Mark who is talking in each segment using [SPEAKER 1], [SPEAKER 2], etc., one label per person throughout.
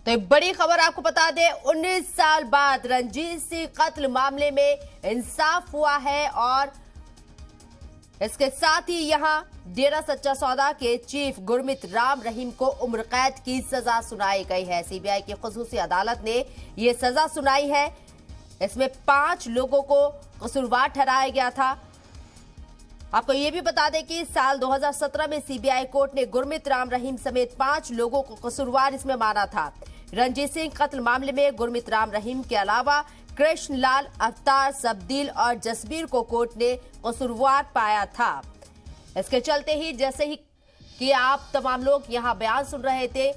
[SPEAKER 1] तो एक बड़ी खबर आपको बता दें, 19 साल बाद रणजीत सिंह कत्ल मामले में इंसाफ हुआ है और इसके साथ ही यहां डेरा सच्चा सौदा के चीफ गुरमीत राम रहीम को उम्र कैद की सजा सुनाई गई है। सीबीआई की खुसूसी अदालत ने यह सजा सुनाई है। इसमें 5 लोगों को कसूरवार ठहराया गया था। आपको यह भी बता दें कि साल 2017 में सीबीआई कोर्ट ने गुरमीत राम रहीम समेत 5 लोगों को कसूरवार इसमें माना था। रणजीत सिंह कत्ल मामले में गुरमीत राम रहीम के अलावा कृष्णलाल, अवतार, सबदील और जसबीर को कोर्ट ने कसूरवार पाया था। इसके चलते ही जैसे ही कि आप तमाम लोग यहां बयान सुन रहे थे,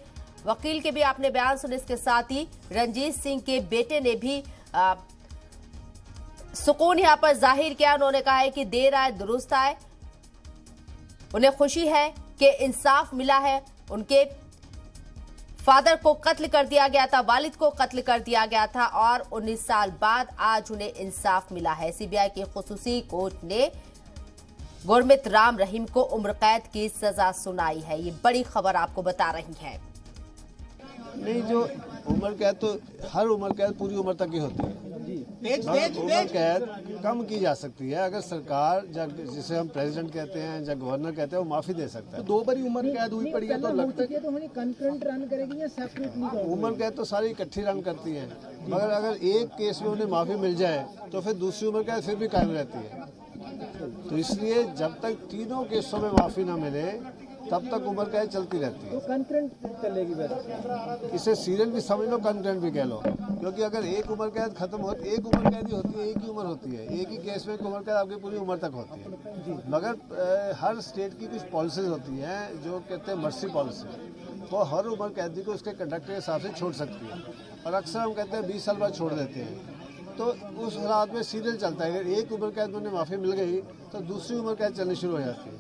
[SPEAKER 1] वकील के भी आपने बयान सुने, इसके साथ ही रणजीत सिंह के बेटे ने भी सुकून यहां पर जाहिर किया। उन्होंने कहा है कि देर आए दुरुस्त आए। उन्हें खुशी है कि इंसाफ मिला है। उनके फादर को कत्ल कर दिया गया था, वालिद को कत्ल कर दिया गया था और 19 साल बाद आज उन्हें इंसाफ मिला है। सीबीआई की खुसूसी कोर्ट ने गुरमीत राम रहीम को उम्र कैद की सजा सुनाई है। ये बड़ी खबर आपको बता रही है।
[SPEAKER 2] नहीं, जो उम्र कैद तो हर उम्र कैद पूरी उम्र तक ही होती है। उम्र कैद कम की जा सकती है अगर सरकार, जिसे हम प्रेसिडेंट कहते हैं या गवर्नर कहते हैं, वो माफी दे सकता है।
[SPEAKER 3] 2 बारी उम्र कैद हुई पड़ी है तो लगता है तो कंकरेंट रन करेगी या सेपरेट नहीं करेगी?
[SPEAKER 2] उम्र कैद तो सारी इकट्ठी रन करती है, मगर अगर एक केस में उन्हें माफी मिल जाए तो फिर दूसरी उम्र कैद फिर भी कायम रहती है। तो इसलिए जब तक तीनों केसों में माफी न मिले तब तक उम्र कैद चलती रहती है।
[SPEAKER 3] तो कंकरेंट चलेगी वैसे?
[SPEAKER 2] इसे सीरियल भी समझ लो, कंकरेंट भी कह लो, क्योंकि अगर एक उम्र कैद खत्म हो, एक उम्र कैद ही होती है, एक ही उम्र होती है, एक ही केस में उम्र कैद आपकी पूरी उम्र तक होती है। मगर हर स्टेट की कुछ पॉलिसीज होती हैं जो कहते हैं मर्सी पॉलिसी, वो हर उम्र कैदी को उसके कंडक्ट के हिसाब से छोड़ सकती है और अक्सर हम कहते हैं 20 साल बाद छोड़ देते हैं। तो उस हालात में सीरियल चलता है। अगर एक उम्र कैद में उन्हें माफ़ी मिल गई तो दूसरी उम्र कैद चलनी शुरू हो जाती है।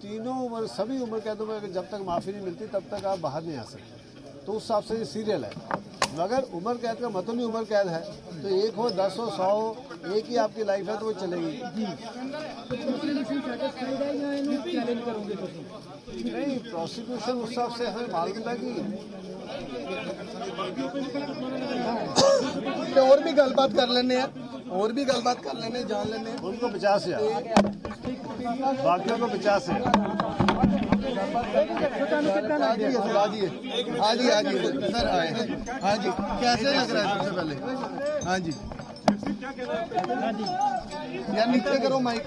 [SPEAKER 2] तीनों उम्र, सभी उम्र कैदों में जब तक माफ़ी नहीं मिलती तब तक आप बाहर नहीं आ सकते। तो उस हिसाब से ये सीरियल है। मगर उम्र कैद का मतलब ही उम्र कैद है, तो 1 हो, 10 हो, 100 हो, एक ही आपकी लाइफ है तो वो चलेगी। नहीं, प्रोसिक्यूशन उस हिसाब से हमें मालूम था कि
[SPEAKER 3] और भी गलबात कर लेने हैं, और भी गलबात कर लेने, जान लेने।
[SPEAKER 2] उनको 50,000, बाकियों को 50,000।
[SPEAKER 3] हाँ जी सर आए। हाँ जी, कैसे लग रहा है सबसे पहले? हाँ जी यार नीचे करो माइक।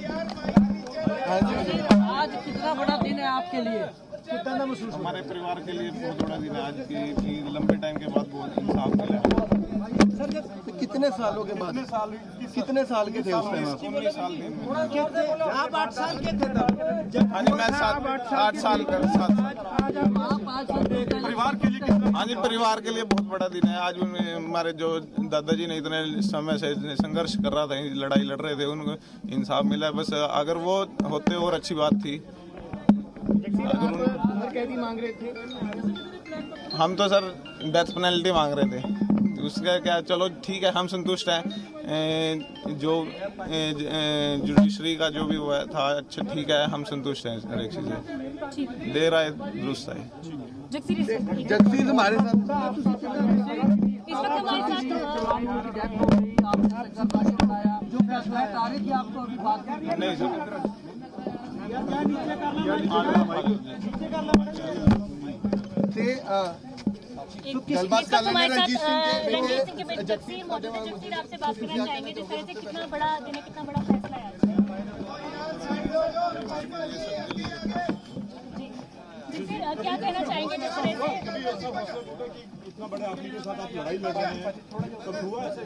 [SPEAKER 3] हाँ जी,
[SPEAKER 4] आज कितना बड़ा दिन है आपके लिए?
[SPEAKER 3] कितना महसूस?
[SPEAKER 5] हमारे परिवार के लिए बहुत बड़ा दिन है आज की लंबे टाइम के बाद बहुत इंसाफ मिला है।
[SPEAKER 3] सर कितने सालों के बाद? कितने साल के थे उस टाइम आप?
[SPEAKER 5] 19 साल थे।
[SPEAKER 3] आप 8 साल के थे तब?
[SPEAKER 5] हाँ जी, मैं 8 साल का 7 परिवार के लिए। हाँ जी, परिवार के लिए बहुत बड़ा दिन है आज। हमारे जो दादाजी ने इतने समय से संघर्ष कर रहा था, लड़ाई लड़ रहे थे, उनको इंसाफ मिला। बस अगर वो होते और अच्छी बात थी।
[SPEAKER 3] उम्र कैदी मांग रहे थे?
[SPEAKER 5] हम तो सर डेथ पेनल्टी मांग रहे थे। उसका क्या, चलो ठीक है, हम संतुष्ट हैं। जो जुडिशरी का जो भी हुआ था, अच्छा ठीक है, हम संतुष्ट हैं हर एक चीज़ से। देर आए दुरुस्त आए।
[SPEAKER 3] जगसीर हमारे साथ
[SPEAKER 4] जो फैसला है तारीख आपको अभी बात
[SPEAKER 5] नहीं सर,
[SPEAKER 3] गलबात कर लेने।
[SPEAKER 6] रणजीत सिंह के बेटे जगसीर मौजूद है। जगसीर, आपसे बात करना चाहेंगे जिस तरह से कितना बड़ा दिन है, कितना बड़ा फैसला है जगसीर, क्या कहना चाहेंगे जिस तरह से
[SPEAKER 5] इतना बड़े आदमी के साथ आप लड़ाई लड़ रहे हैं, कभी हुआ ऐसे?